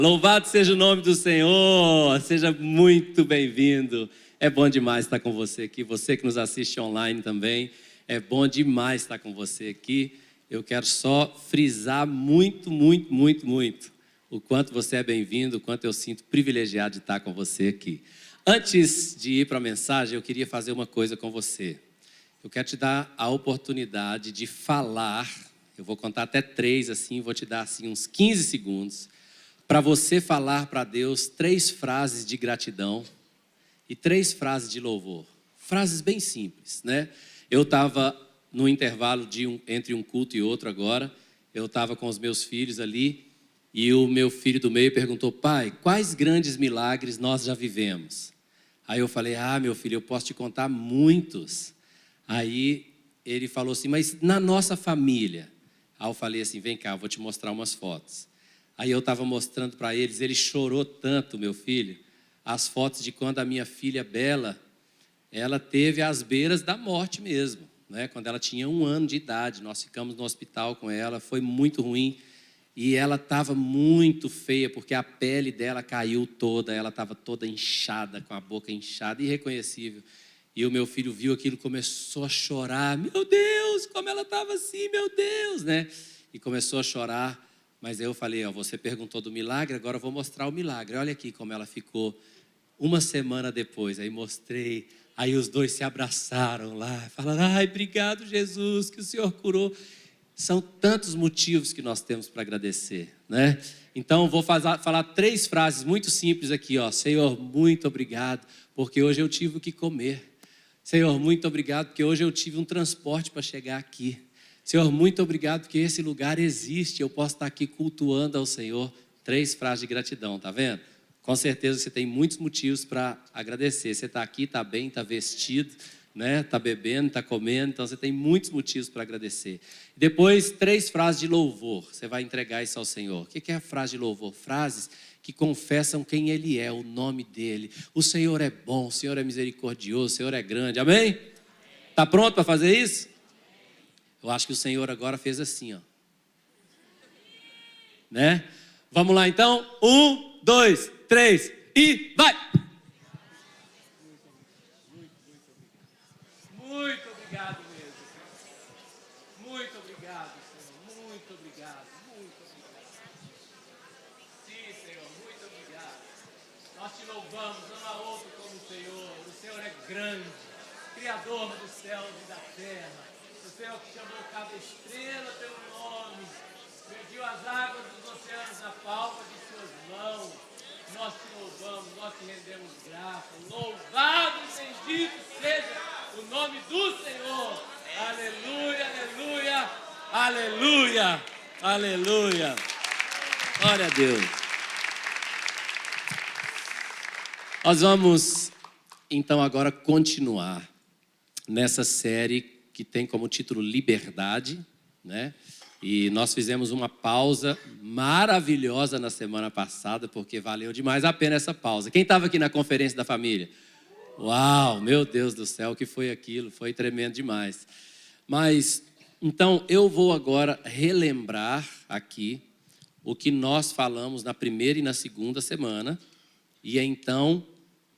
Louvado seja o nome do Senhor, seja muito bem-vindo. É bom demais estar com você aqui, você que nos assiste online também, é bom demais estar com você aqui. Eu quero só frisar muito o quanto você é bem-vindo, o quanto eu sinto privilegiado de estar com você aqui. Antes de ir para a mensagem, eu queria fazer uma coisa com você. Eu quero te dar a oportunidade de falar, eu vou contar até 3 assim, vou te dar assim uns 15 segundos, para você falar para Deus 3 frases de gratidão e 3 frases de louvor. Frases bem simples, né? Eu estava no intervalo entre um culto e outro agora, eu estava com os meus filhos ali e o meu filho do meio perguntou: pai, quais grandes milagres nós já vivemos? Aí eu falei: meu filho, eu posso te contar muitos. Aí ele falou assim: mas na nossa família? Aí eu falei assim: vem cá, eu vou te mostrar umas fotos. Aí eu estava mostrando para eles, ele chorou tanto, meu filho, as fotos de quando a minha filha Bela, ela teve às beiras da morte mesmo, né? Quando ela tinha 1 ano de idade, nós ficamos no hospital com ela, foi muito ruim, e ela estava muito feia, porque a pele dela caiu toda, ela estava toda inchada, com a boca inchada, irreconhecível, e o meu filho viu aquilo, começou a chorar: meu Deus, como ela estava assim, meu Deus, né? E começou a chorar. Mas aí eu falei: você perguntou do milagre, agora eu vou mostrar o milagre. Olha aqui como ela ficou 1 semana depois. Aí mostrei, aí os dois se abraçaram lá, falaram: ai, obrigado Jesus, que o Senhor curou. São tantos motivos que nós temos para agradecer, né? Então vou falar 3 frases muito simples aqui, ó. Senhor, muito obrigado, porque hoje eu tive o que comer. Senhor, muito obrigado, porque hoje eu tive um transporte para chegar aqui. Senhor, muito obrigado porque esse lugar existe, eu posso estar aqui cultuando ao Senhor. 3 frases de gratidão, tá vendo? Com certeza você tem muitos motivos para agradecer. Você está aqui, está bem, está vestido, né? Está bebendo, está comendo, então você tem muitos motivos para agradecer. Depois, 3 frases de louvor, você vai entregar isso ao Senhor. O que é a frase de louvor? Frases que confessam quem Ele é, o nome dEle. O Senhor é bom, o Senhor é misericordioso, o Senhor é grande, amém? Está pronto para fazer isso? Eu acho que o Senhor agora fez assim, ó. Né? Vamos lá então? 1, 2, 3 e vai! Muito obrigado mesmo, Senhor. Muito obrigado, Senhor. Muito obrigado, muito obrigado. Sim, Senhor, muito obrigado. Nós te louvamos, não há outro como o Senhor. O Senhor é grande, Criador dos céus e da terra. O Senhor que chamou cada estrela pelo nome, mediu as águas dos oceanos na palma de suas mãos. Nós te louvamos, nós te rendemos graça. Louvado e bendito seja o nome do Senhor. Aleluia, aleluia, aleluia, aleluia. Glória a Deus. Nós vamos então agora continuar nessa série que tem como título Liberdade, né? E nós fizemos uma pausa maravilhosa na semana passada, porque valeu demais a pena essa pausa. Quem estava aqui na conferência da família? Uau, meu Deus do céu, o que foi aquilo? Foi tremendo demais. Mas, então, eu vou agora relembrar aqui o que nós falamos na primeira e na segunda semana, e então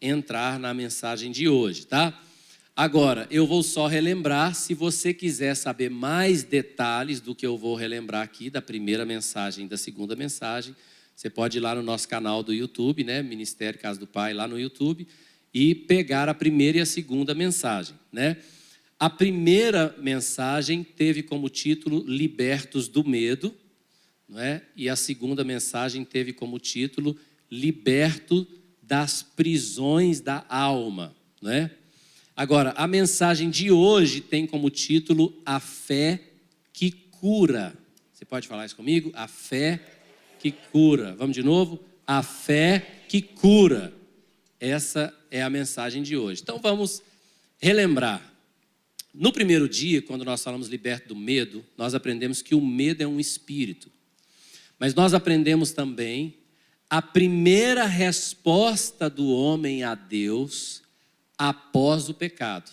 entrar na mensagem de hoje, tá? Agora, eu vou só relembrar, se você quiser saber mais detalhes do que eu vou relembrar aqui, da primeira mensagem e da segunda mensagem, você pode ir lá no nosso canal do YouTube, né, Ministério Casa do Pai, lá no YouTube, e pegar a primeira e a segunda mensagem, né? A primeira mensagem teve como título Libertos do Medo, não é? E a segunda mensagem teve como título Liberto das prisões da alma, não é? Agora, a mensagem de hoje tem como título A Fé que Cura. Você pode falar isso comigo? A fé que cura. Vamos de novo? A fé que cura. Essa é a mensagem de hoje. Então vamos relembrar. No primeiro dia, quando nós falamos liberto do medo, nós aprendemos que o medo é um espírito. Mas nós aprendemos também a primeira resposta do homem a Deus após o pecado.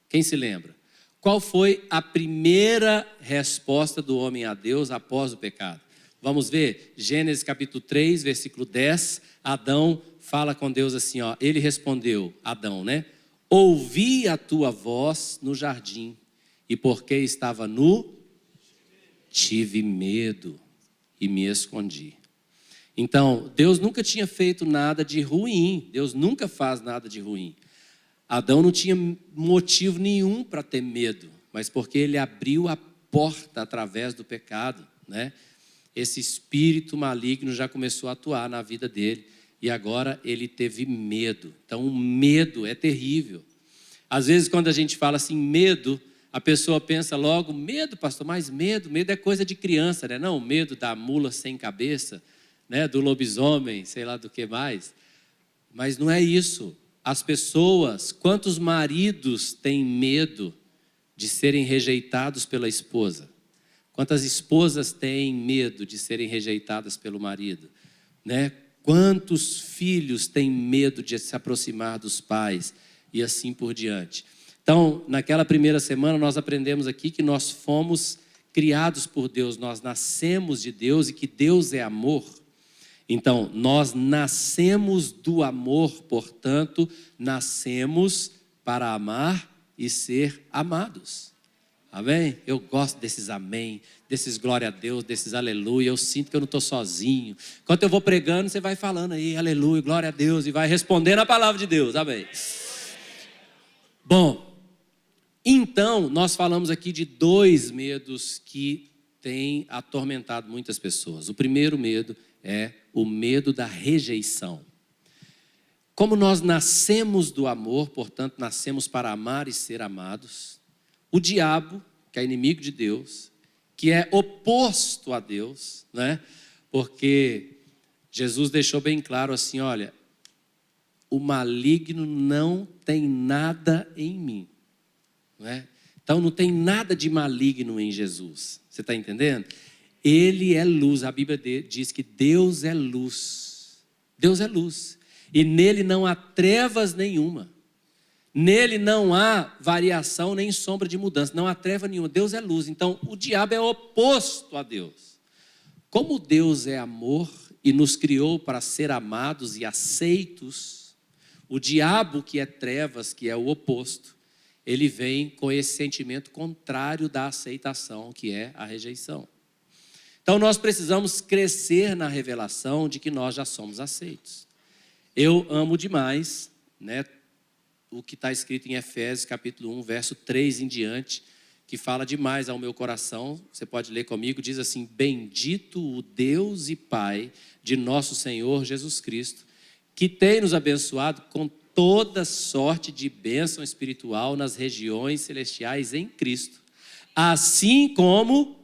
Quem se lembra? Qual foi a primeira resposta do homem a Deus após o pecado? Vamos ver? Gênesis capítulo 3, versículo 10. Adão fala com Deus assim, ó. Ele respondeu, Adão, né? Ouvi a tua voz no jardim, e porque estava nu, tive medo e me escondi. Então, Deus nunca tinha feito nada de ruim. Deus nunca faz nada de ruim. Adão não tinha motivo nenhum para ter medo, mas porque ele abriu a porta através do pecado, né? Esse espírito maligno já começou a atuar na vida dele e agora ele teve medo. Então, o medo é terrível. Às vezes, quando a gente fala assim, medo, a pessoa pensa logo, medo, pastor, mas medo é coisa de criança, né? Não, medo da mula sem cabeça, né? Do lobisomem, sei lá do que mais. Mas não é isso. As pessoas, quantos maridos têm medo de serem rejeitados pela esposa? Quantas esposas têm medo de serem rejeitadas pelo marido? Né? Quantos filhos têm medo de se aproximar dos pais? E assim por diante. Então, naquela primeira semana, nós aprendemos aqui que nós fomos criados por Deus, nós nascemos de Deus e que Deus é amor. Então, nós nascemos do amor, portanto, nascemos para amar e ser amados. Amém? Eu gosto desses amém, desses glória a Deus, desses aleluia. Eu sinto que eu não estou sozinho. Enquanto eu vou pregando, você vai falando aí, aleluia, glória a Deus, e vai respondendo a palavra de Deus. Amém? Bom, então, nós falamos aqui de 2 medos que têm atormentado muitas pessoas. O primeiro medo é o medo da rejeição. Como nós nascemos do amor, portanto, nascemos para amar e ser amados, o diabo, que é inimigo de Deus, que é oposto a Deus, né? Porque Jesus deixou bem claro assim, olha, o maligno não tem nada em mim. Não é? Então não tem nada de maligno em Jesus. Você está entendendo? Ele é luz. A Bíblia diz que Deus é luz. Deus é luz. E nele não há trevas nenhuma. Nele não há variação nem sombra de mudança. Não há treva nenhuma. Deus é luz. Então o diabo é oposto a Deus. Como Deus é amor e nos criou para ser amados e aceitos, o diabo, que é trevas, que é o oposto, ele vem com esse sentimento contrário da aceitação, que é a rejeição. Então nós precisamos crescer na revelação de que nós já somos aceitos. Eu amo demais, né, o que está escrito em Efésios capítulo 1, verso 3 em diante, que fala demais ao meu coração. Você pode ler comigo, diz assim: bendito o Deus e Pai de nosso Senhor Jesus Cristo, que tem nos abençoado com toda sorte de bênção espiritual nas regiões celestiais em Cristo, assim como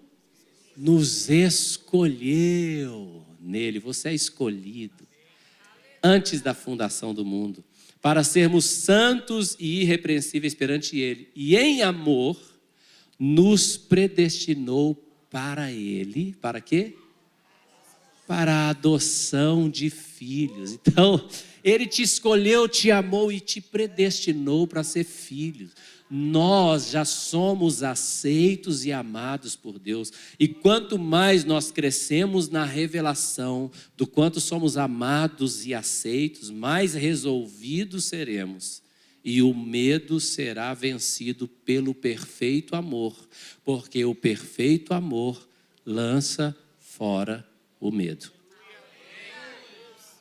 nos escolheu nele. Você é escolhido antes da fundação do mundo, para sermos santos e irrepreensíveis perante ele, e em amor nos predestinou para ele, para quê? Para a adoção de filhos. Então, ele te escolheu, te amou e te predestinou para ser filhos. Nós já somos aceitos e amados por Deus. E quanto mais nós crescemos na revelação do quanto somos amados e aceitos, mais resolvidos seremos. E o medo será vencido pelo perfeito amor, porque o perfeito amor lança fora o medo.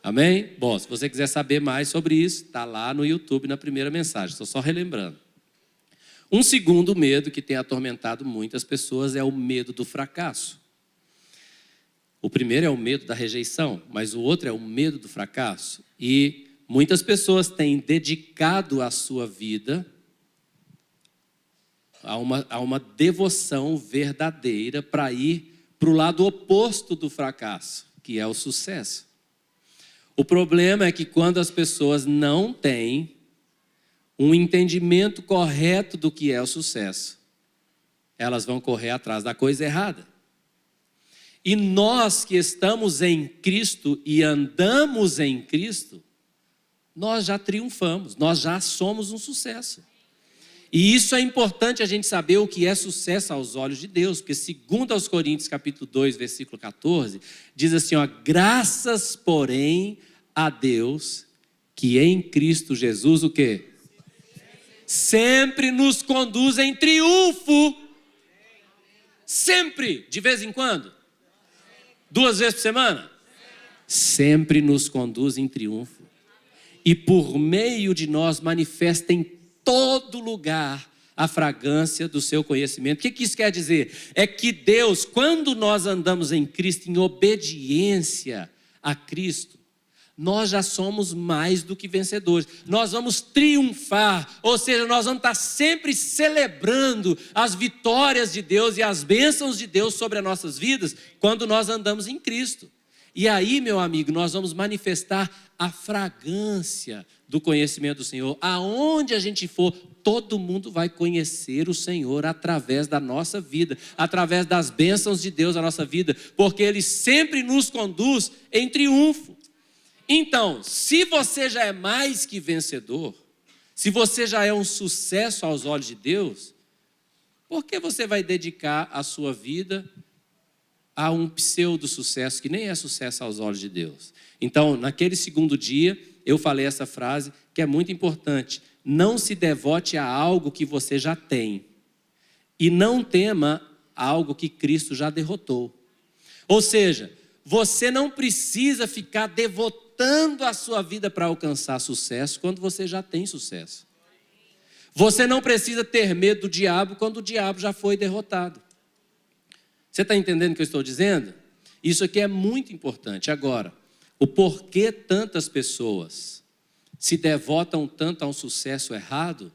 Amém? Bom, se você quiser saber mais sobre isso, está lá no YouTube na primeira mensagem. Estou só relembrando. Um segundo medo que tem atormentado muitas pessoas é o medo do fracasso. O primeiro é o medo da rejeição, mas o outro é o medo do fracasso. E muitas pessoas têm dedicado a sua vida a uma devoção verdadeira para ir para o lado oposto do fracasso, que é o sucesso. O problema é que quando as pessoas não têm um entendimento correto do que é o sucesso, elas vão correr atrás da coisa errada. E nós que estamos em Cristo e andamos em Cristo, nós já triunfamos, nós já somos um sucesso. E isso é importante a gente saber o que é sucesso aos olhos de Deus, porque segundo aos Coríntios capítulo 2, versículo 14, diz assim, ó, graças, porém, a Deus, que em Cristo Jesus, o quê? Sempre nos conduz em triunfo. Sempre, de vez em quando? 2 vezes por semana? Sempre nos conduz em triunfo. E por meio de nós manifesta em todo lugar a fragrância do seu conhecimento. O que isso quer dizer? É que Deus, quando nós andamos em Cristo, em obediência a Cristo, nós já somos mais do que vencedores. Nós vamos triunfar, ou seja, nós vamos estar sempre celebrando as vitórias de Deus e as bênçãos de Deus sobre as nossas vidas, quando nós andamos em Cristo. E aí, meu amigo, nós vamos manifestar a fragrância do conhecimento do Senhor. Aonde a gente for, todo mundo vai conhecer o Senhor através da nossa vida, através das bênçãos de Deus na nossa vida, porque Ele sempre nos conduz em triunfo. Então, se você já é mais que vencedor, se você já é um sucesso aos olhos de Deus, por que você vai dedicar a sua vida a um pseudo-sucesso que nem é sucesso aos olhos de Deus? Então, naquele segundo dia, eu falei essa frase que é muito importante. Não se devote a algo que você já tem e não tema algo que Cristo já derrotou. Ou seja, você não precisa ficar devotando a sua vida para alcançar sucesso quando você já tem sucesso. Você não precisa ter medo do diabo quando o diabo já foi derrotado. Você está entendendo o que eu estou dizendo? Isso aqui é muito importante. Agora, o porquê tantas pessoas se devotam tanto a um sucesso errado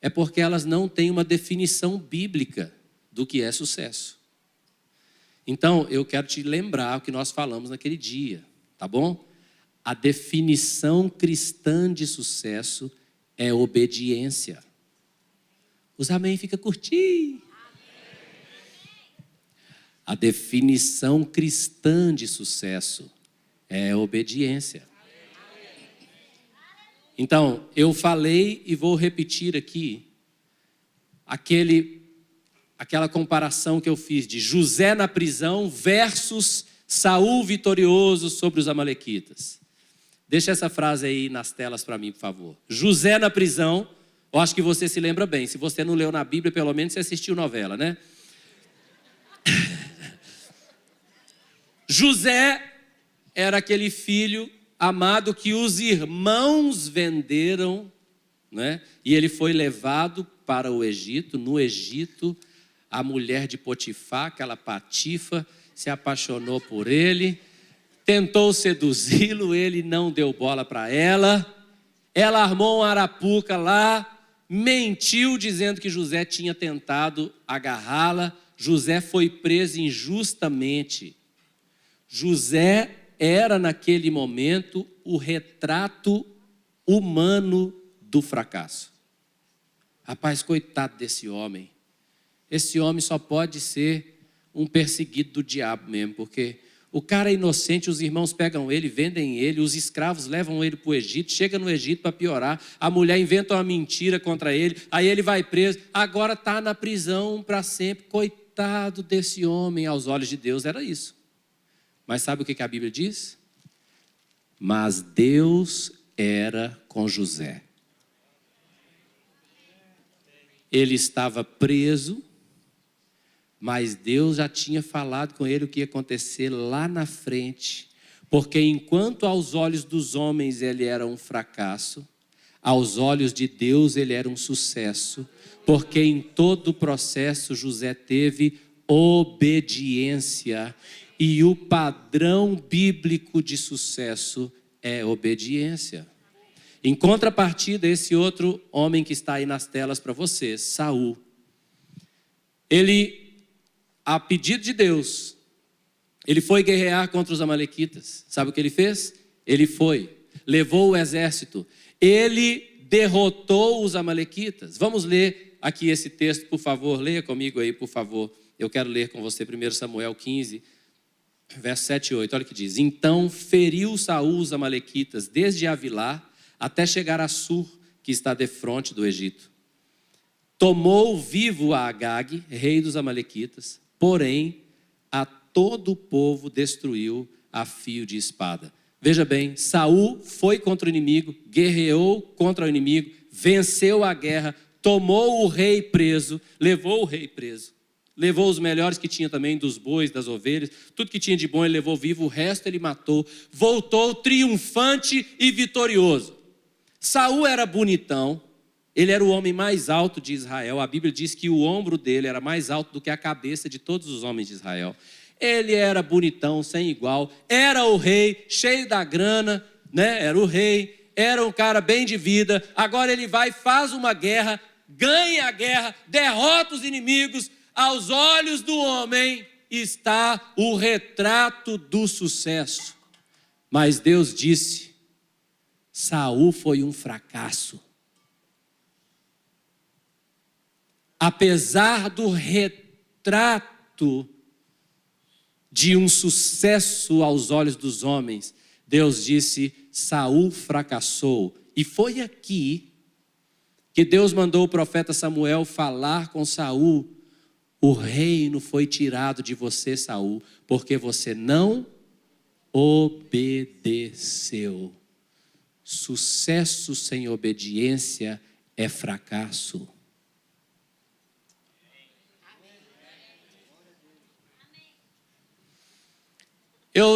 é porque elas não têm uma definição bíblica do que é sucesso. Então, eu quero te lembrar o que nós falamos naquele dia, tá bom? A definição cristã de sucesso é obediência. Os amém fica curtinho. A definição cristã de sucesso é obediência. Então, eu falei e vou repetir aqui aquela comparação que eu fiz de José na prisão versus Saul vitorioso sobre os amalequitas. Deixa essa frase aí nas telas para mim, por favor. José na prisão, eu acho que você se lembra bem. Se você não leu na Bíblia, pelo menos você assistiu novela, né? José era aquele filho amado que os irmãos venderam, né? E ele foi levado para o Egito. No Egito, a mulher de Potifar, aquela patifa, se apaixonou por ele, tentou seduzi-lo, ele não deu bola para ela. Ela armou uma arapuca lá, mentiu dizendo que José tinha tentado agarrá-la. José foi preso injustamente. José era, naquele momento, o retrato humano do fracasso. Rapaz, coitado desse homem. Esse homem só pode ser um perseguido do diabo mesmo, porque o cara é inocente, os irmãos pegam ele, vendem ele, os escravos levam ele para o Egito, chega no Egito para piorar, a mulher inventa uma mentira contra ele, aí ele vai preso, agora está na prisão para sempre. Coitado desse homem, aos olhos de Deus era isso. Mas sabe o que a Bíblia diz? Mas Deus era com José. Ele estava preso, mas Deus já tinha falado com ele o que ia acontecer lá na frente. Porque enquanto aos olhos dos homens ele era um fracasso, aos olhos de Deus ele era um sucesso. Porque em todo o processo José teve obediência. E o padrão bíblico de sucesso é obediência. Em contrapartida, esse outro homem que está aí nas telas para vocês, Saul. Ele, a pedido de Deus, ele foi guerrear contra os amalequitas. Sabe o que ele fez? Ele foi, levou o exército. Ele derrotou os amalequitas. Vamos ler aqui esse texto, por favor. Leia comigo aí, por favor. Eu quero ler com você 1 Samuel 15, verso 7 e 8, olha o que diz. Então feriu Saul os amalequitas desde Avilá até chegar a Sur, que está defronte do Egito. tomou vivo a Agag, rei dos amalequitas, porém a todo o povo destruiu a fio de espada. Veja bem, Saul foi contra o inimigo, guerreou contra o inimigo, venceu a guerra, tomou o rei preso, levou o rei preso, levou os melhores que tinha também dos bois, das ovelhas, tudo que tinha de bom ele levou vivo, o resto ele matou, voltou triunfante e vitorioso. Saul era bonitão, ele era o homem mais alto de Israel, a Bíblia diz que o ombro dele era mais alto do que a cabeça de todos os homens de Israel. Ele era bonitão, sem igual, era o rei, cheio da grana, né? Era o rei, era um cara bem de vida. Agora ele vai, faz uma guerra, ganha a guerra, derrota os inimigos. Aos olhos do homem está o retrato do sucesso. Mas Deus disse, Saul foi um fracasso. Apesar do retrato de um sucesso aos olhos dos homens, Deus disse, Saul fracassou. E foi aqui que Deus mandou o profeta Samuel falar com Saul, o reino foi tirado de você, Saul, porque você não obedeceu. Sucesso sem obediência é fracasso.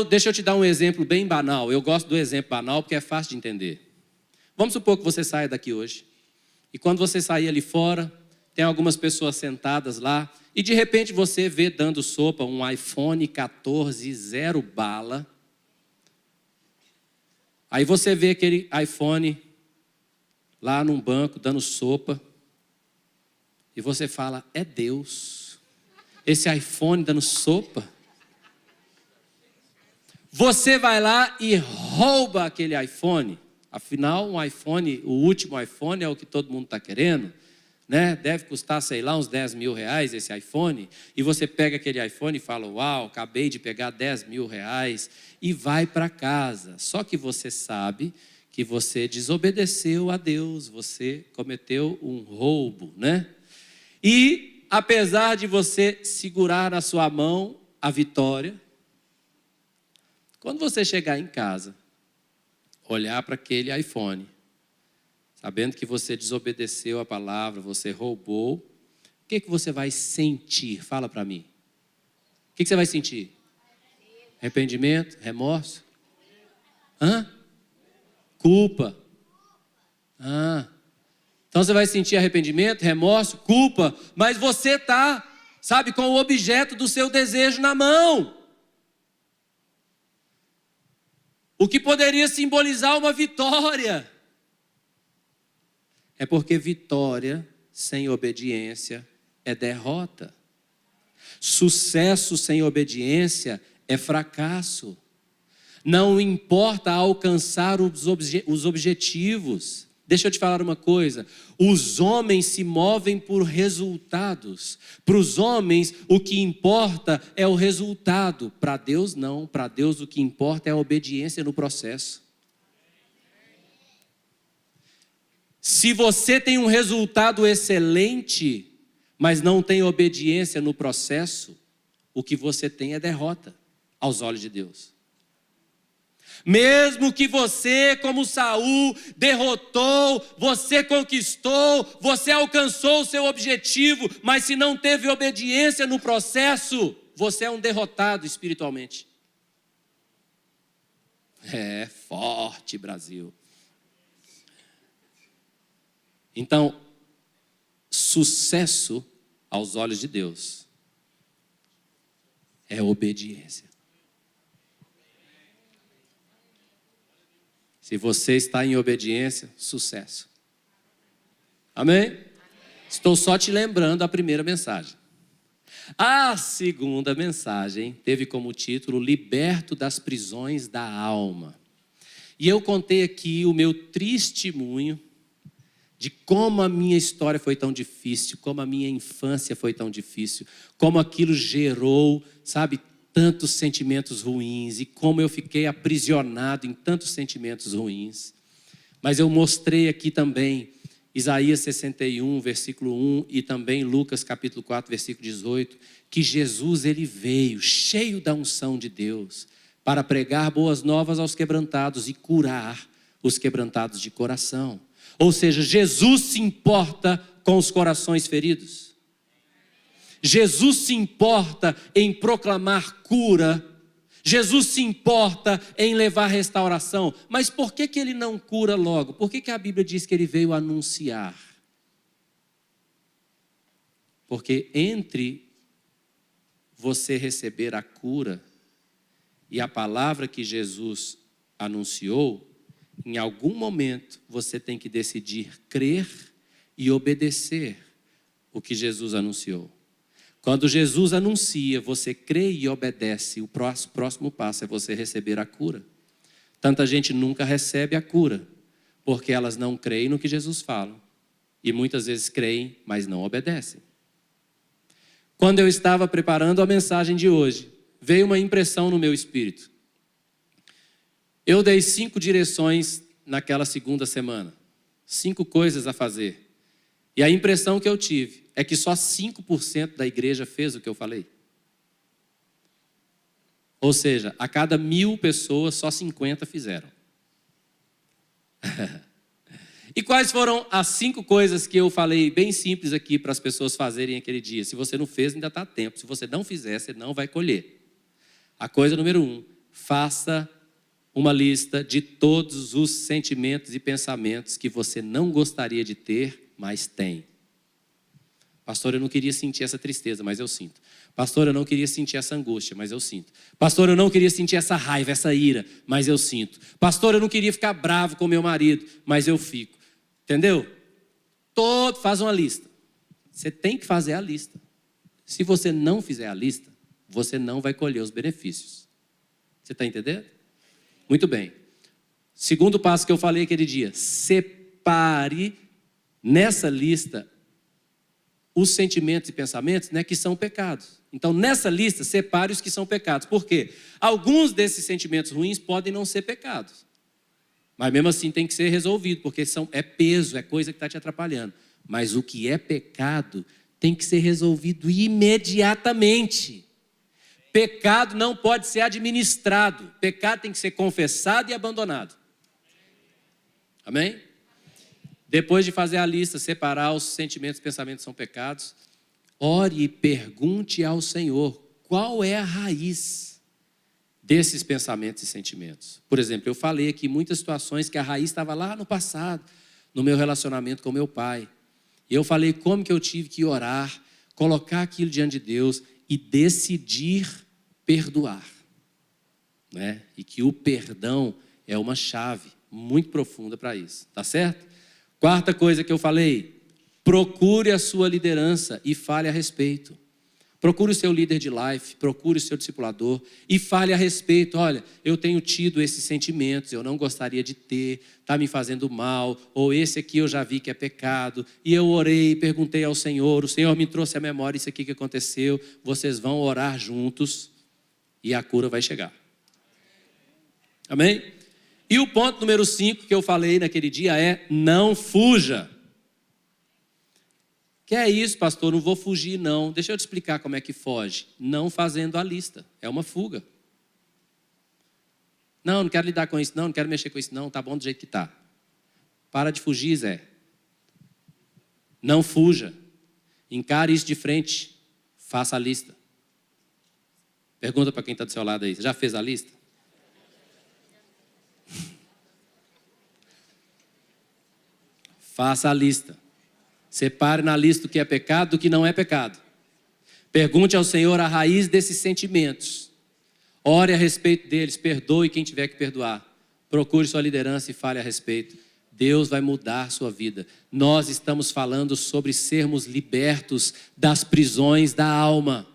Deixa eu te dar um exemplo bem banal. Eu gosto do exemplo banal porque é fácil de entender. Vamos supor que você saia daqui hoje. E quando você sair ali fora, tem algumas pessoas sentadas lá. E de repente você vê dando sopa um iPhone 14 0 bala. Aí você vê aquele iPhone lá num banco dando sopa. E você fala, é Deus. Esse iPhone dando sopa. Você vai lá e rouba aquele iPhone. Afinal, um iPhone, o último iPhone é o que todo mundo está querendo, né? Deve custar, sei lá, uns 10 mil reais esse iPhone. E você pega aquele iPhone e fala, uau, acabei de pegar 10 mil reais. E vai para casa. Só que você sabe que você desobedeceu a Deus. Você cometeu um roubo, né? E apesar de você segurar na sua mão a vitória, quando você chegar em casa, olhar para aquele iPhone, sabendo que você desobedeceu a palavra, você roubou, o que você vai sentir? Fala para mim. O que você vai sentir? Arrependimento? Remorso? Culpa? Então você vai sentir arrependimento, remorso, culpa, mas você está, sabe, com o objeto do seu desejo na mão. O que poderia simbolizar uma vitória. É porque vitória sem obediência é derrota. Sucesso sem obediência é fracasso. Não importa alcançar os objetivos. Deixa eu te falar uma coisa. Os homens se movem por resultados. Para os homens, o que importa é o resultado. Para Deus, não. Para Deus, o que importa é a obediência no processo. Se você tem um resultado excelente, mas não tem obediência no processo, o que você tem é derrota aos olhos de Deus. Mesmo que você, como Saul, derrotou, você conquistou, você alcançou o seu objetivo, mas se não teve obediência no processo, você é um derrotado espiritualmente. É forte, Brasil. Então, sucesso aos olhos de Deus é obediência. Se você está em obediência, sucesso. Amém? Estou só te lembrando a primeira mensagem. A segunda mensagem teve como título Liberto das prisões da alma. E eu contei aqui o meu testemunho de como a minha história foi tão difícil, como a minha infância foi tão difícil, como aquilo gerou, sabe, tantos sentimentos ruins e como eu fiquei aprisionado em tantos sentimentos ruins. Mas eu mostrei aqui também Isaías 61, versículo 1 e também Lucas capítulo 4, versículo 18, que Jesus ele veio cheio da unção de Deus para pregar boas novas aos quebrantados e curar os quebrantados de coração. Ou seja, Jesus se importa com os corações feridos. Jesus se importa em proclamar cura. Jesus se importa em levar restauração. Mas por que ele não cura logo? Por que a Bíblia diz que ele veio anunciar? Porque entre você receber a cura e a palavra que Jesus anunciou, em algum momento você tem que decidir crer e obedecer o que Jesus anunciou. Quando Jesus anuncia, você crê e obedece, o próximo passo é você receber a cura. Tanta gente nunca recebe a cura, porque elas não creem no que Jesus fala. E muitas vezes creem, mas não obedecem. Quando eu estava preparando a mensagem de hoje, veio uma impressão no meu espírito. Eu dei 5 direções naquela segunda semana. 5 coisas a fazer. E a impressão que eu tive é que só 5% da igreja fez o que eu falei. Ou seja, a cada 1.000 pessoas, só 50 fizeram. E quais foram as 5 coisas que eu falei bem simples aqui para as pessoas fazerem aquele dia? Se você não fez, ainda está a tempo. Se você não fizer, você não vai colher. A coisa número 1, faça uma lista de todos os sentimentos e pensamentos que você não gostaria de ter, mas tem. Pastor, eu não queria sentir essa tristeza, mas eu sinto. Pastor, eu não queria sentir essa angústia, mas eu sinto. Pastor, eu não queria sentir essa raiva, essa ira, mas eu sinto. Pastor, eu não queria ficar bravo com meu marido, mas eu fico. Entendeu? Faz uma lista. Você tem que fazer a lista. Se você não fizer a lista, você não vai colher os benefícios. Você está entendendo? Muito bem. Segundo passo que eu falei aquele dia, separe nessa lista os sentimentos e pensamentos, né, que são pecados. Então, nessa lista, separe os que são pecados. Por quê? Alguns desses sentimentos ruins podem não ser pecados. Mas mesmo assim tem que ser resolvido, porque é peso, é coisa que está te atrapalhando. Mas o que é pecado tem que ser resolvido imediatamente. Pecado não pode ser administrado. Pecado tem que ser confessado e abandonado. Amém? Depois de fazer a lista, separar os sentimentos e pensamentos que são pecados, ore e pergunte ao Senhor qual é a raiz desses pensamentos e sentimentos. Por exemplo, eu falei aqui muitas situações que a raiz estava lá no passado, no meu relacionamento com meu pai. E eu falei como que eu tive que orar, colocar aquilo diante de Deus e decidir perdoar. Né? E que o perdão é uma chave muito profunda para isso. Tá certo? Quarta coisa que eu falei, procure a sua liderança e fale a respeito. Procure o seu líder de life, procure o seu discipulador e fale a respeito. Olha, eu tenho tido esses sentimentos, eu não gostaria de ter, está me fazendo mal, ou esse aqui eu já vi que é pecado, e eu orei, perguntei ao Senhor, o Senhor me trouxe à memória isso aqui que aconteceu, vocês vão orar juntos e a cura vai chegar. Amém? E o ponto número 5 que eu falei naquele dia é: não fuja. Que é isso, pastor? Não vou fugir, não. Deixa eu te explicar como é que foge. Não fazendo a lista. É uma fuga. Não quero lidar com isso, não quero mexer com isso, não. Tá bom do jeito que tá. Para de fugir, Zé. Não fuja. Encare isso de frente. Faça a lista. Pergunta para quem está do seu lado aí. Você já fez a lista? Faça a lista. Separe na lista o que é pecado do que não é pecado. Pergunte ao Senhor a raiz desses sentimentos. Ore a respeito deles, perdoe quem tiver que perdoar. Procure sua liderança e fale a respeito. Deus vai mudar sua vida. Nós estamos falando sobre sermos libertos das prisões da alma.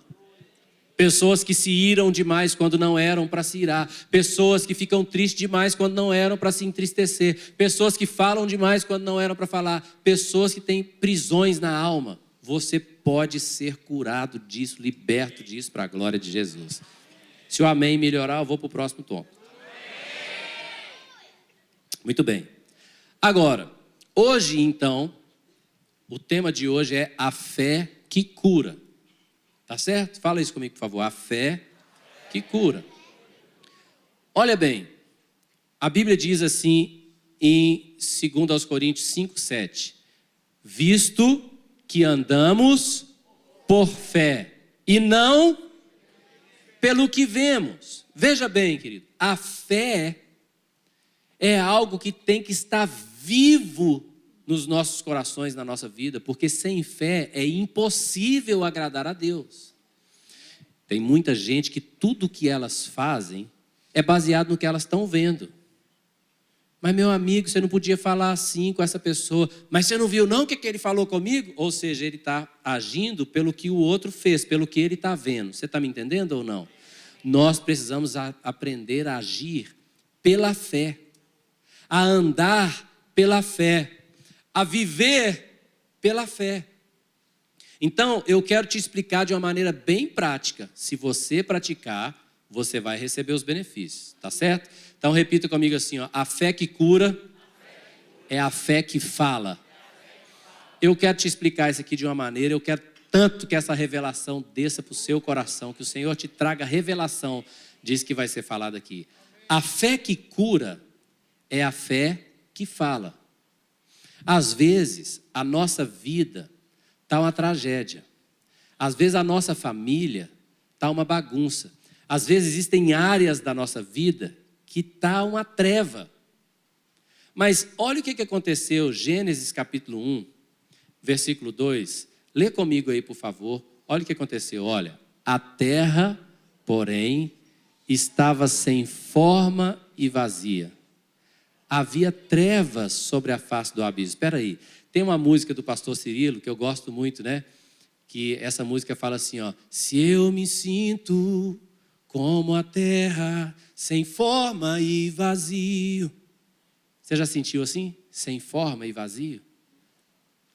Pessoas que se iram demais quando não eram para se irar. Pessoas que ficam tristes demais quando não eram para se entristecer. Pessoas que falam demais quando não eram para falar. Pessoas que têm prisões na alma. Você pode ser curado disso, liberto disso para a glória de Jesus. Se o amém melhorar, eu vou para o próximo tom. Muito bem. Agora, hoje então, O tema de hoje é a fé que cura. Tá certo? Fala isso comigo, por favor. A fé que cura. Olha bem, a Bíblia diz assim em 2 Coríntios 5:7. Visto que andamos por fé e não pelo que vemos. Veja bem, querido, a fé é algo que tem que estar vivo nos nossos corações, na nossa vida, porque sem fé é impossível agradar a Deus. Tem muita gente que tudo que elas fazem é baseado no que elas estão vendo. Mas, meu amigo, você não podia falar assim com essa pessoa. Mas você não viu não o que ele falou comigo? Ou seja, ele está agindo pelo que o outro fez, pelo que ele está vendo. Você está me entendendo ou não? Nós precisamos aprender a agir pela fé, a andar pela fé, a viver pela fé. Então, eu quero te explicar de uma maneira bem prática. Se você praticar, você vai receber os benefícios, tá certo? Então repita comigo assim, ó, a fé que cura é a fé que fala. Eu quero te explicar isso aqui de uma maneira, eu quero tanto que essa revelação desça para o seu coração, que o Senhor te traga revelação disso que vai ser falado aqui. A fé que cura é a fé que fala. Às vezes, a nossa vida está uma tragédia. Às vezes, a nossa família está uma bagunça. Às vezes, existem áreas da nossa vida que está uma treva. Mas olha o que aconteceu, Gênesis capítulo 1, versículo 2. Lê comigo aí, por favor. Olha o que aconteceu. Olha, a terra, porém, estava sem forma e vazia. Havia trevas sobre a face do abismo. Espera aí, tem uma música do pastor Cirilo que eu gosto muito, né? Que essa música fala assim, ó. Se eu me sinto como a terra, sem forma e vazio. Você já sentiu assim? Sem forma e vazio?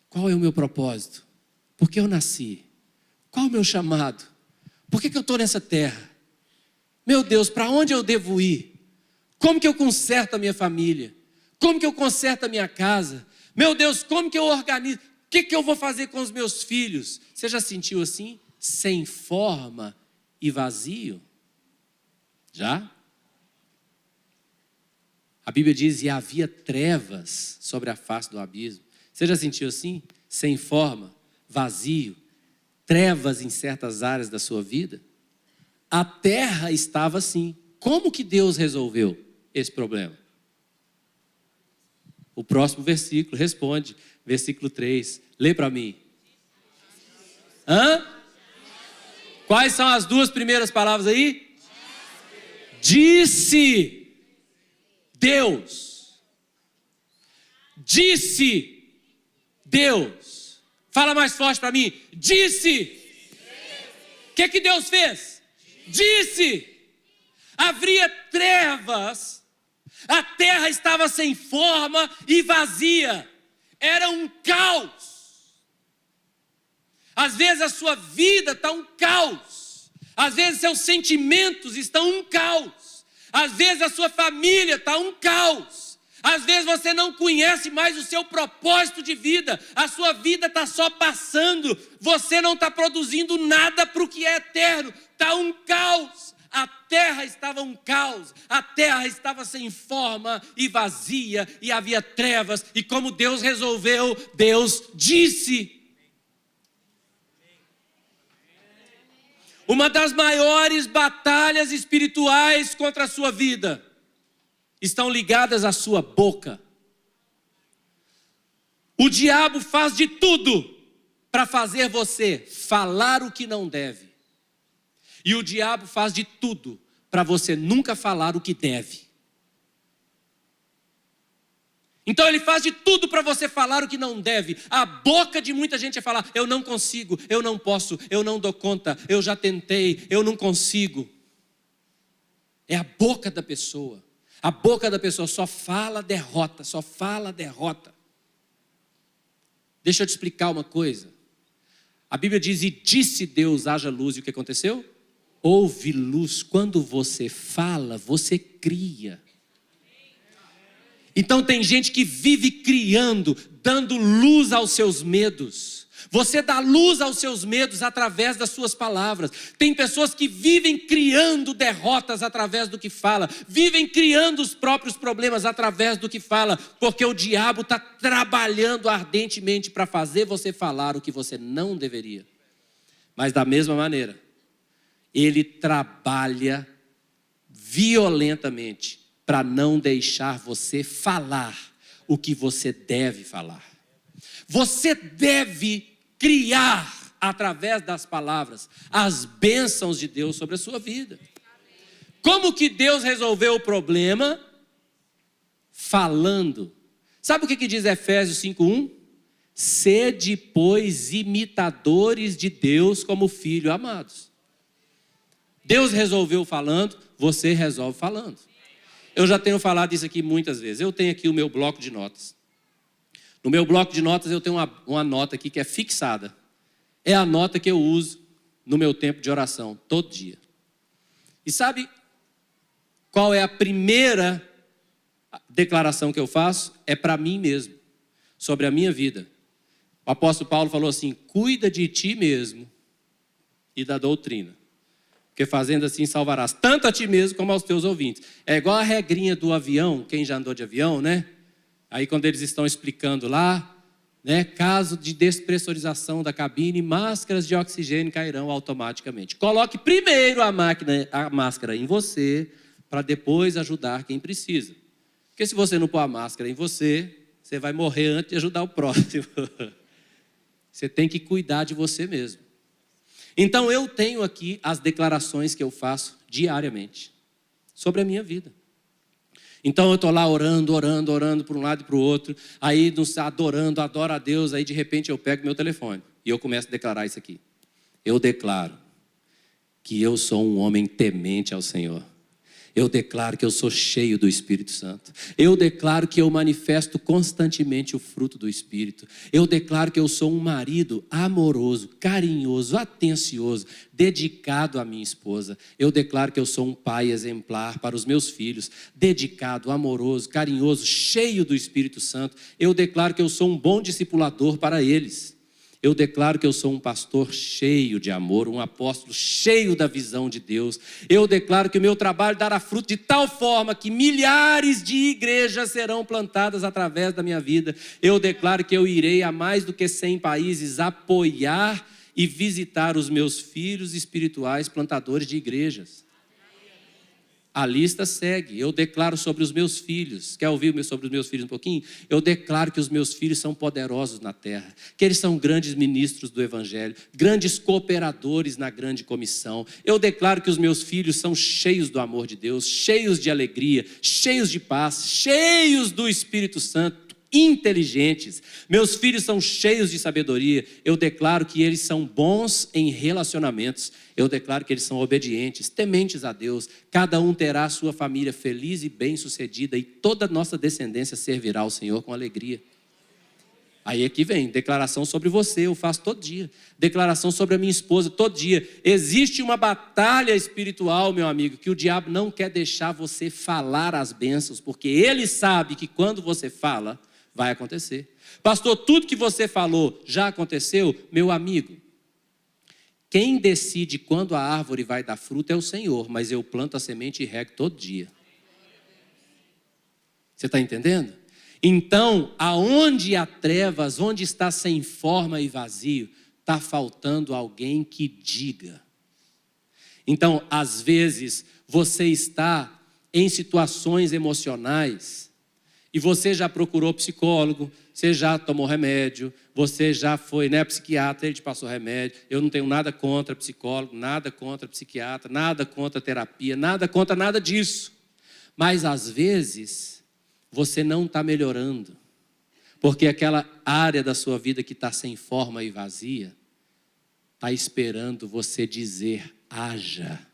Qual é o meu propósito? Por que eu nasci? Qual é o meu chamado? Por que eu estou nessa terra? Meu Deus, para onde eu devo ir? Como que eu conserto a minha família? Como que eu conserto a minha casa? Meu Deus, como que eu organizo? O que eu vou fazer com os meus filhos? Você já sentiu assim? Sem forma e vazio? Já? A Bíblia diz, e havia trevas sobre a face do abismo. Você já sentiu assim? Sem forma, vazio, trevas em certas áreas da sua vida? A terra estava assim. Como que Deus resolveu esse problema? O próximo versículo responde, versículo 3. Lê para mim. Quais são as duas primeiras palavras aí? Disse Deus. Disse Deus. Fala mais forte para mim. Disse. O que Deus fez? Disse. Havia trevas. A terra estava sem forma e vazia. Era um caos. Às vezes a sua vida está um caos. Às vezes seus sentimentos estão um caos. Às vezes a sua família está um caos. Às vezes você não conhece mais o seu propósito de vida. A sua vida está só passando. Você não está produzindo nada para o que é eterno. Está um caos. A terra estava um caos. A terra estava sem forma e vazia. E havia trevas. E como Deus resolveu, Deus disse. Uma das maiores batalhas espirituais contra a sua vida estão ligadas à sua boca. O diabo faz de tudo para fazer você falar o que não deve. E o diabo faz de tudo para você nunca falar o que deve. Então ele faz de tudo para você falar o que não deve. A boca de muita gente é falar, eu não consigo, eu não posso, eu não dou conta, eu já tentei, eu não consigo. É a boca da pessoa. A boca da pessoa só fala derrota, só fala derrota. Deixa eu te explicar uma coisa. A Bíblia diz, e disse Deus, haja luz, e o que aconteceu? Houve luz. Quando você fala, você cria. Então tem gente que vive criando. dando luz aos seus medos. Você dá luz aos seus medos através das suas palavras. Tem pessoas que vivem criando derrotas através do que fala, vivem criando os próprios problemas através do que fala, porque o diabo está trabalhando ardentemente para fazer você falar o que você não deveria. Mas da mesma maneira, ele trabalha violentamente para não deixar você falar o que você deve falar. Você deve criar, através das palavras, as bênçãos de Deus sobre a sua vida. Como que Deus resolveu o problema? Falando. Sabe o que diz Efésios 5:1? Sede, pois, imitadores de Deus como filhos amados. Deus resolveu falando, você resolve falando. Eu já tenho falado isso aqui muitas vezes. Eu tenho aqui o meu bloco de notas. No meu bloco de notas eu tenho uma nota aqui que é fixada. É a nota que eu uso no meu tempo de oração, todo dia. E sabe qual é a primeira declaração que eu faço? É para mim mesmo, sobre a minha vida. O apóstolo Paulo falou assim: cuida de ti mesmo e da doutrina, porque fazendo assim salvarás tanto a ti mesmo como aos teus ouvintes. É igual a regrinha do avião, quem já andou de avião, né? Aí quando eles estão explicando lá, né, caso de despressurização da cabine, máscaras de oxigênio cairão automaticamente. Coloque primeiro a máscara em você, para depois ajudar quem precisa. Porque se você não pôr a máscara em você, você vai morrer antes de ajudar o próximo. Você tem que cuidar de você mesmo. Então eu tenho aqui as declarações que eu faço diariamente sobre a minha vida. Então eu estou lá orando por um lado e para o outro, aí adorando, adoro a Deus, aí de repente eu pego meu telefone e eu começo a declarar isso aqui. Eu declaro que eu sou um homem temente ao Senhor. Eu declaro que eu sou cheio do Espírito Santo. Eu declaro que eu manifesto constantemente o fruto do Espírito. Eu declaro que eu sou um marido amoroso, carinhoso, atencioso, dedicado à minha esposa. Eu declaro que eu sou um pai exemplar para os meus filhos, dedicado, amoroso, carinhoso, cheio do Espírito Santo. Eu declaro que eu sou um bom discipulador para eles. Eu declaro que eu sou um pastor cheio de amor, um apóstolo cheio da visão de Deus. Eu declaro que o meu trabalho dará fruto de tal forma que milhares de igrejas serão plantadas através da minha vida. Eu declaro que eu irei a mais do que 100 países apoiar e visitar os meus filhos espirituais plantadores de igrejas. A lista segue. Eu declaro sobre os meus filhos. Quer ouvir sobre os meus filhos um pouquinho? Eu declaro que os meus filhos são poderosos na terra, que eles são grandes ministros do Evangelho, grandes cooperadores na grande comissão. Eu declaro que os meus filhos são cheios do amor de Deus, cheios de alegria, cheios de paz, cheios do Espírito Santo, inteligentes. Meus filhos são cheios de sabedoria. Eu declaro que eles são bons em relacionamentos. Eu declaro que eles são obedientes, tementes a Deus. Cada um terá a sua família feliz e bem-sucedida, e toda a nossa descendência servirá ao Senhor com alegria. Aí aqui vem, declaração sobre você, eu faço todo dia. Declaração sobre a minha esposa, todo dia. Existe uma batalha espiritual, meu amigo, que o diabo não quer deixar você falar as bênçãos, porque ele sabe que quando você fala, vai acontecer. Pastor, tudo que você falou já aconteceu? Meu amigo, quem decide quando a árvore vai dar fruto é o Senhor, mas eu planto a semente e rego todo dia. Você está entendendo? Então, aonde há trevas, onde está sem forma e vazio, está faltando alguém que diga. Então, às vezes, você está em situações emocionais e você já procurou psicólogo, você já tomou remédio, você já foi, né, psiquiatra, ele te passou remédio. Eu não tenho nada contra psicólogo, nada contra psiquiatra, nada contra terapia, nada contra nada disso. Mas, às vezes, você não está melhorando, porque aquela área da sua vida que está sem forma e vazia, está esperando você dizer, haja.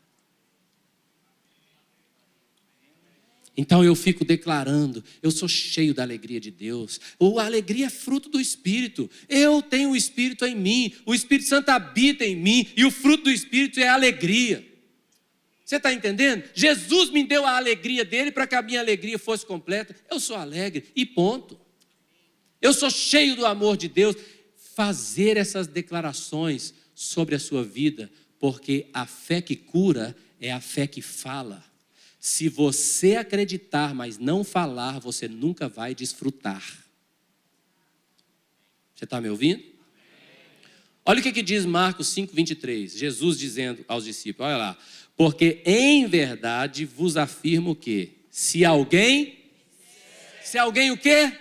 Então eu fico declarando, eu sou cheio da alegria de Deus. A alegria é fruto do Espírito. Eu tenho o Espírito em mim, o Espírito Santo habita em mim, e o fruto do Espírito é a alegria. Você está entendendo? Jesus me deu a alegria dele para que a minha alegria fosse completa. Eu sou alegre e ponto. Eu sou cheio do amor de Deus. Fazer essas declarações sobre a sua vida, porque a fé que cura é a fé que fala. Se você acreditar, mas não falar, você nunca vai desfrutar. Você está me ouvindo? Olha o que diz Marcos 5:23. Jesus dizendo aos discípulos, olha lá. Porque em verdade vos afirmo que se alguém o quê?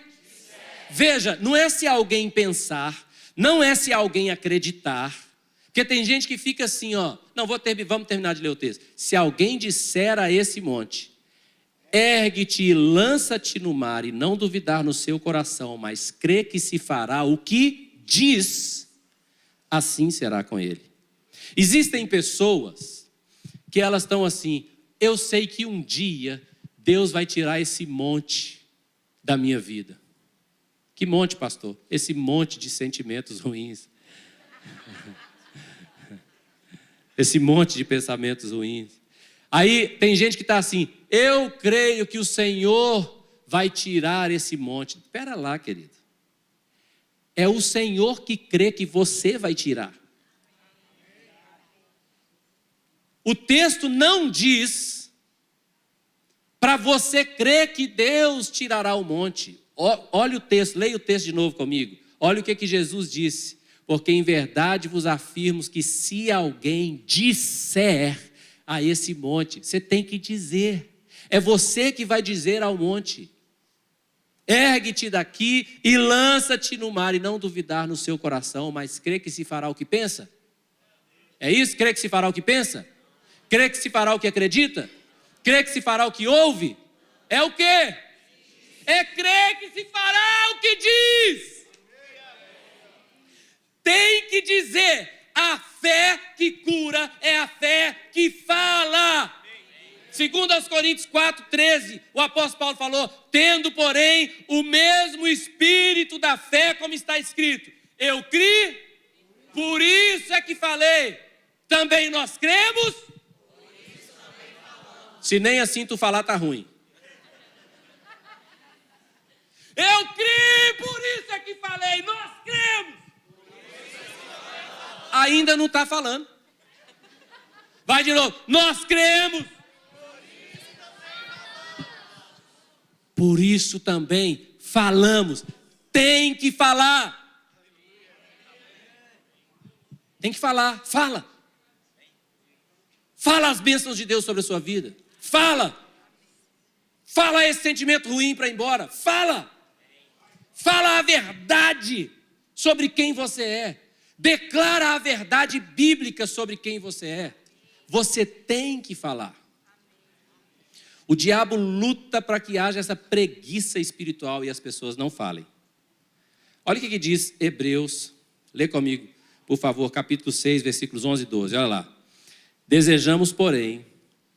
Veja, não é se alguém pensar, não é se alguém acreditar, porque tem gente que fica assim, ó, não, vamos terminar de ler o texto. Se alguém disser a esse monte, ergue-te e lança-te no mar, e não duvidar no seu coração, mas crê que se fará o que diz, assim será com ele. Existem pessoas que elas estão assim, eu sei que um dia Deus vai tirar esse monte da minha vida. Que monte, pastor? Esse monte de sentimentos ruins. Esse monte de pensamentos ruins. Aí tem gente que está assim, eu creio que o Senhor vai tirar esse monte. Espera lá, querido. É o Senhor que crê que você vai tirar. O texto não diz para você crer que Deus tirará o monte. Olha o texto, leia o texto de novo comigo. Olha o que Jesus disse. Porque em verdade vos afirmo que se alguém disser a esse monte, você tem que dizer. É você que vai dizer ao monte. Ergue-te daqui e lança-te no mar e não duvidar no seu coração, mas crê que se fará o que pensa? É isso? Crê que se fará o que pensa? Crê que se fará o que acredita? Crê que se fará o que ouve? É o quê? É crer que se fará o que diz. Tem que dizer, a fé que cura é a fé que fala. Segundo aos Coríntios 4:13, o apóstolo Paulo falou, tendo porém o mesmo espírito da fé, como está escrito, eu criei, por isso é que falei, também nós cremos, se nem assim tu falar tá ruim. Eu criei, por isso é que falei, nós cremos. Ainda não está falando. Vai de novo, nós cremos. Por isso também falamos. Tem que falar. Tem que falar, fala. Fala as bênçãos de Deus sobre a sua vida. Fala. Fala esse sentimento ruim para ir embora. Fala. Fala a verdade sobre quem você é. Declara a verdade bíblica sobre quem você é. Você tem que falar. O diabo luta para que haja essa preguiça espiritual e as pessoas não falem. Olha o que diz Hebreus. Lê comigo, por favor, capítulo 6, versículos 11 e 12. Olha lá. Desejamos, porém,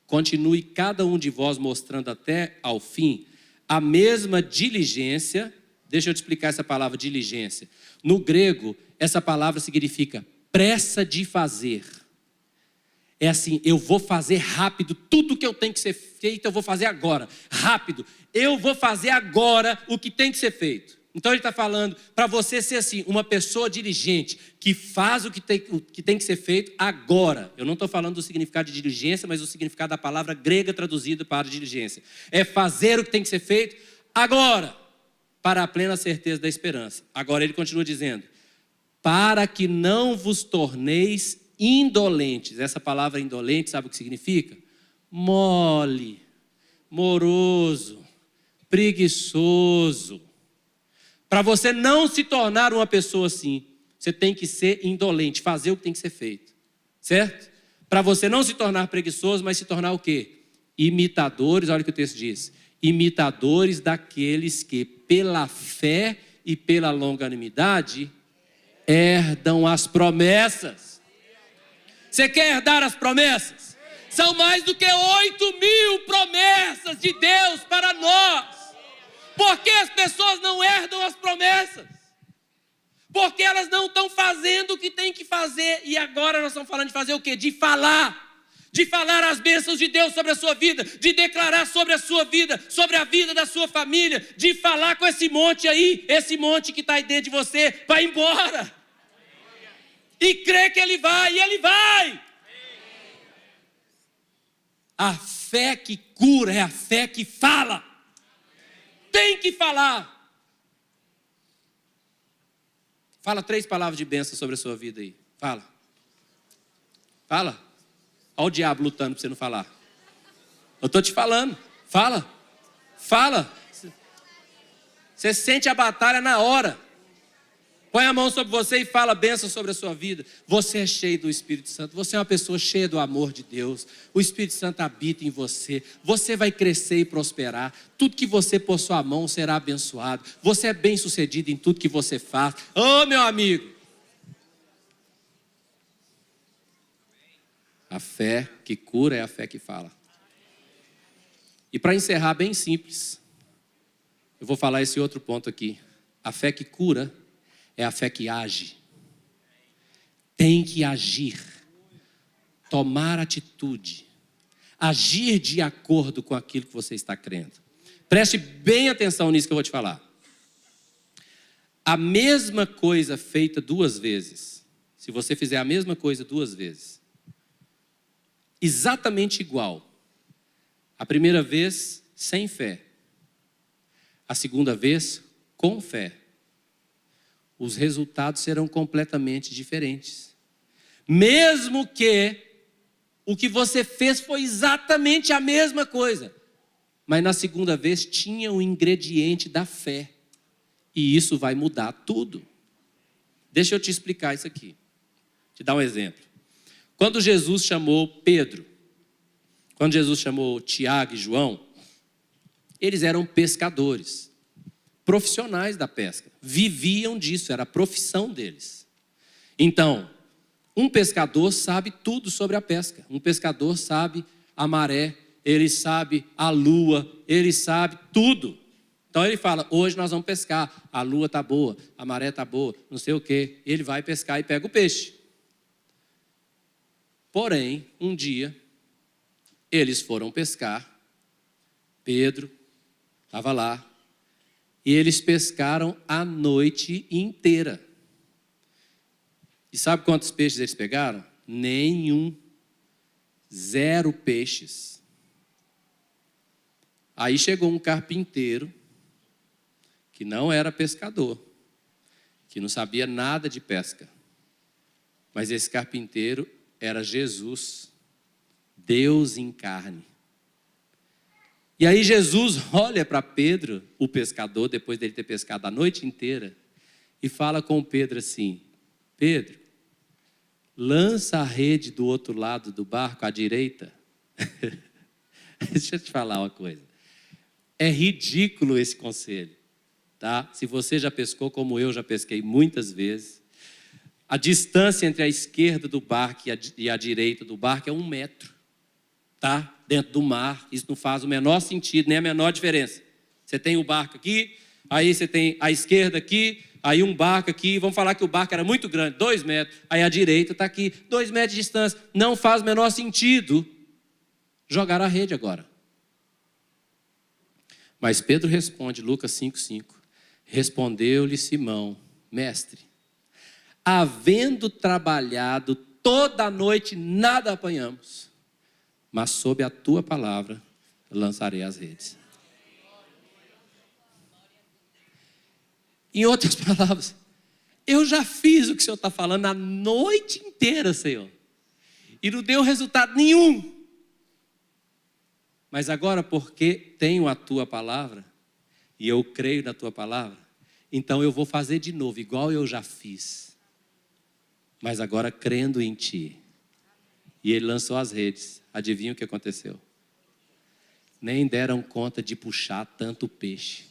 continue cada um de vós mostrando até ao fim a mesma diligência. Deixa eu te explicar essa palavra diligência. No grego, essa palavra significa pressa de fazer. É assim, eu vou fazer rápido, tudo que eu tenho que ser feito, eu vou fazer agora, rápido. Eu vou fazer agora o que tem que ser feito. Então ele está falando para você ser assim, uma pessoa diligente, que faz o que tem que ser feito agora. Eu não estou falando do significado de diligência, mas do significado da palavra grega traduzida para diligência. É fazer o que tem que ser feito agora, para a plena certeza da esperança. Agora ele continua dizendo, para que não vos torneis indolentes. Essa palavra indolente, sabe o que significa? Mole, moroso, preguiçoso. Para você não se tornar uma pessoa assim, você tem que ser indolente, fazer o que tem que ser feito. Certo? Para você não se tornar preguiçoso, mas se tornar o quê? Imitadores, olha o que o texto diz. Imitadores daqueles que, pela fé e pela longanimidade, herdam as promessas. Você quer herdar as promessas? São mais do que 8.000 promessas de Deus para nós. Por que as pessoas não herdam as promessas? Porque elas não estão fazendo o que tem que fazer. E agora nós estamos falando de fazer o quê? De falar. de falar as bênçãos de Deus sobre a sua vida, de declarar sobre a sua vida, sobre a vida da sua família, de falar com esse monte aí, esse monte que está aí dentro de você, vai embora. E crer que ele vai, e ele vai. A fé que cura é a fé que fala. Tem que falar. Fala 3 palavras de bênção sobre a sua vida aí. Fala. Fala. Olha o diabo lutando para você não falar. Eu estou te falando. Fala. Fala. Você sente a batalha na hora. Põe a mão sobre você e fala bênção sobre a sua vida. Você é cheio do Espírito Santo. Você é uma pessoa cheia do amor de Deus. O Espírito Santo habita em você. Você vai crescer e prosperar. Tudo que você pôr sua mão será abençoado. Você é bem sucedido em tudo que você faz. Ô, meu amigo. A fé que cura é a fé que fala. E para encerrar, bem simples. Eu vou falar esse outro ponto aqui. A fé que cura é a fé que age. Tem que agir. Tomar atitude. Agir de acordo com aquilo que você está crendo. Preste bem atenção nisso que eu vou te falar. A mesma coisa feita 2 vezes. Se você fizer a mesma coisa 2 vezes. Exatamente igual. A primeira vez, sem fé. A segunda vez, com fé. Os resultados serão completamente diferentes. Mesmo que o que você fez foi exatamente a mesma coisa. Mas na segunda vez tinha o ingrediente da fé. E isso vai mudar tudo. Deixa eu te explicar isso aqui. Te dar um exemplo. Quando Jesus chamou Pedro, quando Jesus chamou Tiago e João, eles eram pescadores. Profissionais da pesca, viviam disso, era a profissão deles. Então, um pescador sabe tudo sobre a pesca. Um pescador sabe a maré, ele sabe a lua, ele sabe tudo. Então ele fala, hoje nós vamos pescar, a lua está boa, a maré está boa, não sei o quê. Ele vai pescar e pega o peixe. Porém, um dia, eles foram pescar, Pedro estava lá, e eles pescaram a noite inteira. E sabe quantos peixes eles pegaram? Nenhum. 0 peixes. Aí chegou um carpinteiro, que não era pescador, que não sabia nada de pesca. Mas esse carpinteiro era Jesus, Deus em carne. E aí Jesus olha para Pedro, o pescador, depois dele ter pescado a noite inteira, e fala com Pedro assim, Pedro, lança a rede do outro lado do barco, à direita. Deixa eu te falar uma coisa. É ridículo esse conselho, tá? Se você já pescou como eu já pesquei muitas vezes, a distância entre a esquerda do barco e a direita do barco é 1 metro, tá? Dentro do mar, isso não faz o menor sentido, nem a menor diferença. Você tem o barco aqui, aí você tem a esquerda aqui, aí um barco aqui, vamos falar que o barco era muito grande, 2 metros, aí a direita está aqui, 2 metros de distância. Não faz o menor sentido jogar a rede agora. Mas Pedro responde, Lucas 5,5. Respondeu-lhe Simão, mestre, havendo trabalhado toda a noite, nada apanhamos. Mas sob a tua palavra lançarei as redes. Em outras palavras, eu já fiz o que o Senhor está falando a noite inteira, Senhor. E não deu resultado nenhum. Mas agora, porque tenho a tua palavra, e eu creio na tua palavra, então eu vou fazer de novo, igual eu já fiz. Mas agora crendo em ti. E ele lançou as redes. Adivinha o que aconteceu? Nem deram conta de puxar tanto peixe.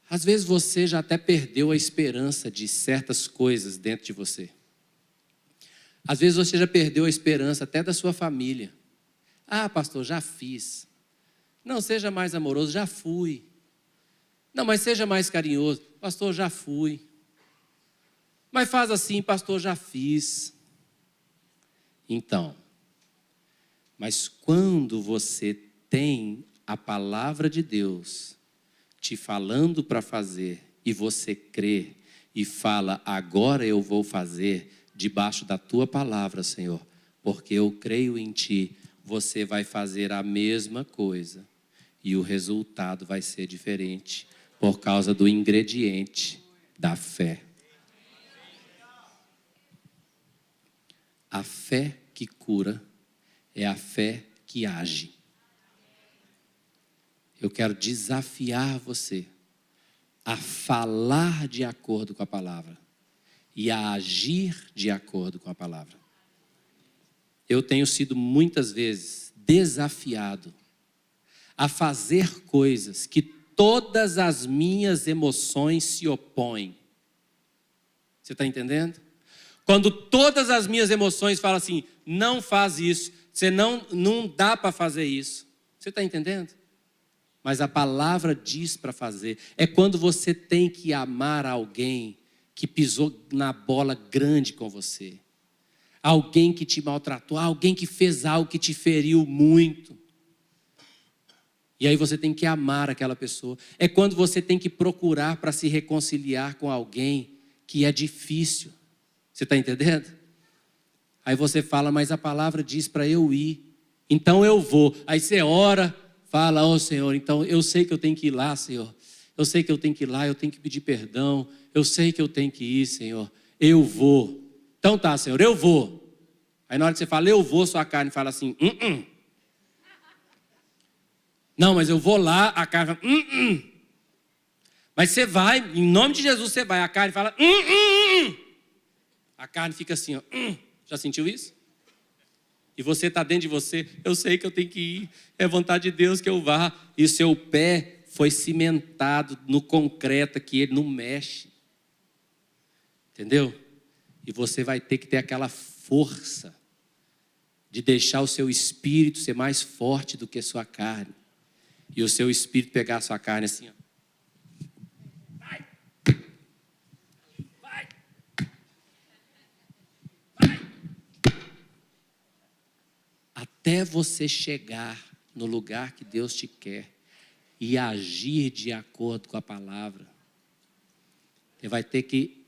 Às vezes você já até perdeu a esperança de certas coisas dentro de você. Às vezes você já perdeu a esperança até da sua família. Ah, pastor, já fiz. Não, seja mais amoroso, já fui. Não, mas seja mais carinhoso. Pastor, já fui. Mas faz assim, pastor, já fiz. Então, mas quando você tem a palavra de Deus te falando para fazer e você crê e fala, agora eu vou fazer debaixo da tua palavra, Senhor, porque eu creio em ti, você vai fazer a mesma coisa e o resultado vai ser diferente por causa do ingrediente da fé. A fé que cura é a fé que age. Eu quero desafiar você a falar de acordo com a palavra e a agir de acordo com a palavra. Eu tenho sido muitas vezes desafiado a fazer coisas que todas as minhas emoções se opõem. Você está entendendo? Quando todas as minhas emoções falam assim, não faz isso, você não dá para fazer isso. Você está entendendo? Mas a palavra diz para fazer. É quando você tem que amar alguém que pisou na bola grande com você. Alguém que te maltratou, alguém que fez algo que te feriu muito. E aí você tem que amar aquela pessoa. É quando você tem que procurar para se reconciliar com alguém que é difícil. Você está entendendo? Aí você fala, mas a palavra diz para eu ir. Então eu vou. Aí você ora, fala, ó Senhor, então eu sei que eu tenho que ir lá, Senhor. Eu sei que eu tenho que ir lá, eu tenho que pedir perdão. Eu sei que eu tenho que ir, Senhor. Eu vou. Então tá, Senhor, eu vou. Aí na hora que você fala, eu vou, sua carne fala assim, Não, mas eu vou lá, a carne fala, Mas você vai, em nome de Jesus você vai, a carne fala, A carne fica assim, ó, Já sentiu isso? E você está dentro de você, eu sei que eu tenho que ir, é vontade de Deus que eu vá. E o seu pé foi cimentado no concreto que ele não mexe. Entendeu? E você vai ter que ter aquela força de deixar o seu espírito ser mais forte do que a sua carne. E o seu espírito pegar a sua carne assim, ó. Até você chegar no lugar que Deus te quer e agir de acordo com a palavra. Você vai ter que,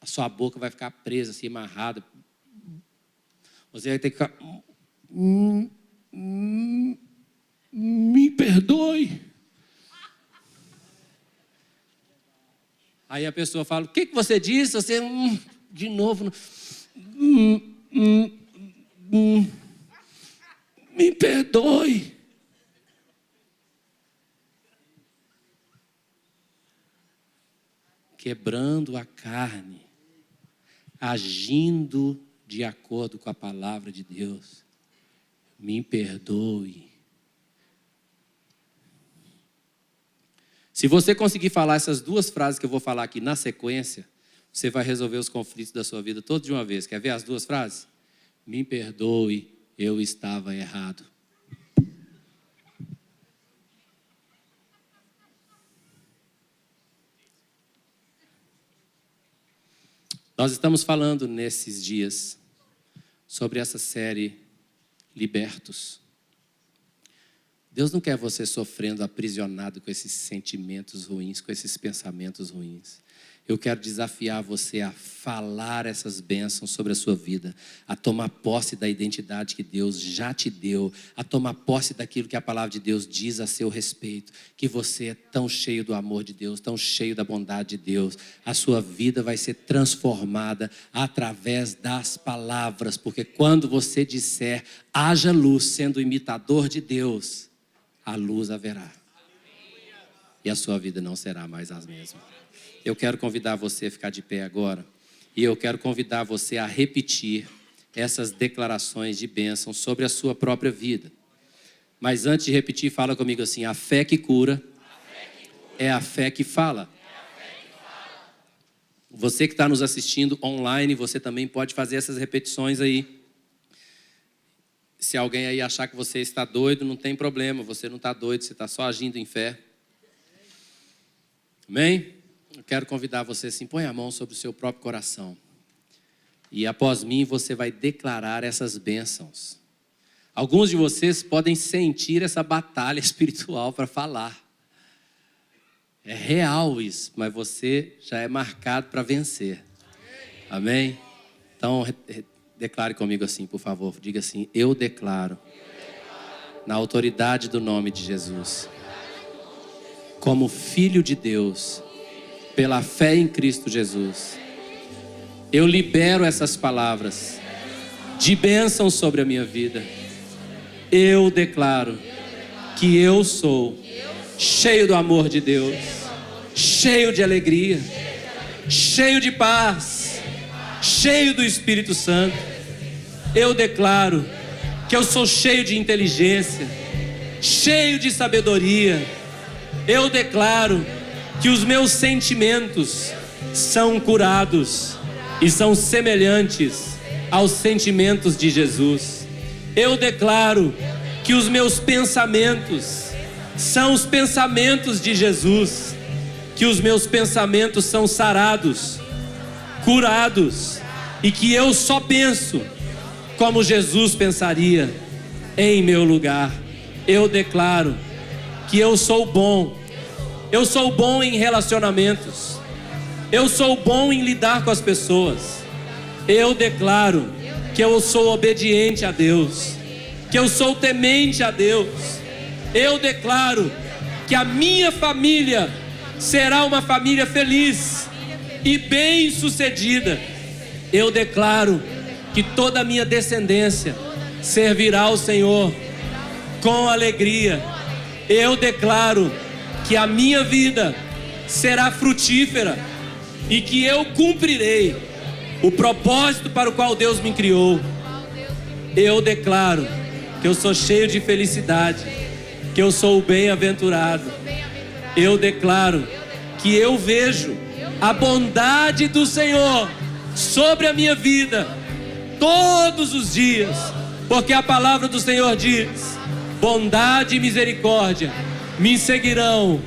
a sua boca vai ficar presa, assim, amarrada. Você vai ter que ficar, me perdoe. Aí a pessoa fala, o que você disse? Você, de novo, me perdoe. Quebrando a carne, agindo de acordo com a palavra de Deus. Me perdoe. Se você conseguir falar essas duas frases que eu vou falar aqui na sequência, você vai resolver os conflitos da sua vida todos de uma vez. Quer ver as duas frases? Me perdoe, eu estava errado. Nós estamos falando nesses dias sobre essa série Libertos. Deus não quer você sofrendo, aprisionado com esses sentimentos ruins, com esses pensamentos ruins. Eu quero desafiar você a falar essas bênçãos sobre a sua vida, a tomar posse da identidade que Deus já te deu, a tomar posse daquilo que a palavra de Deus diz a seu respeito, que você é tão cheio do amor de Deus, tão cheio da bondade de Deus. A sua vida vai ser transformada através das palavras, porque quando você disser, haja luz, sendo imitador de Deus, a luz haverá. E a sua vida não será mais a mesma. Eu quero convidar você a ficar de pé agora. E eu quero convidar você a repetir essas declarações de bênção sobre a sua própria vida. Mas antes de repetir, fala comigo assim: a fé que cura é a fé que fala. Você que está nos assistindo online, você também pode fazer essas repetições aí. Se alguém aí achar que você está doido, não tem problema. Você não está doido, você está só agindo em fé. Amém? Eu quero convidar você assim, põe a mão sobre o seu próprio coração. E após mim você vai declarar essas bênçãos. Alguns de vocês podem sentir essa batalha espiritual para falar. É real isso, mas você já é marcado para vencer. Amém? Então, declare comigo assim, por favor. Diga assim: eu declaro, na autoridade do nome de Jesus, como filho de Deus, pela fé em Cristo Jesus, eu libero essas palavras de bênção sobre a minha vida. Eu declaro que eu sou cheio do amor de Deus, cheio de alegria, cheio de paz, cheio do Espírito Santo. Eu declaro que eu sou cheio de inteligência, cheio de sabedoria. Eu declaro que os meus sentimentos são curados e são semelhantes aos sentimentos de Jesus. Eu declaro que os meus pensamentos são os pensamentos de Jesus, que os meus pensamentos são sarados, curados, e que eu só penso como Jesus pensaria em meu lugar. Eu declaro que eu sou bom em relacionamentos, eu sou bom em lidar com as pessoas. Eu declaro que eu sou obediente a Deus, que eu sou temente a Deus. Eu declaro que a minha família será uma família feliz e bem-sucedida. Eu declaro que toda a minha descendência servirá ao Senhor com alegria. Eu declaro que a minha vida será frutífera e que eu cumprirei o propósito para o qual Deus me criou. Eu declaro que eu sou cheio de felicidade, que eu sou o bem-aventurado. Eu declaro que eu vejo a bondade do Senhor sobre a minha vida todos os dias, porque a palavra do Senhor diz: bondade e misericórdia me seguirão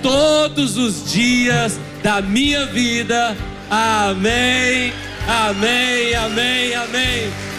todos os dias da minha vida. Amém, amém, amém, amém.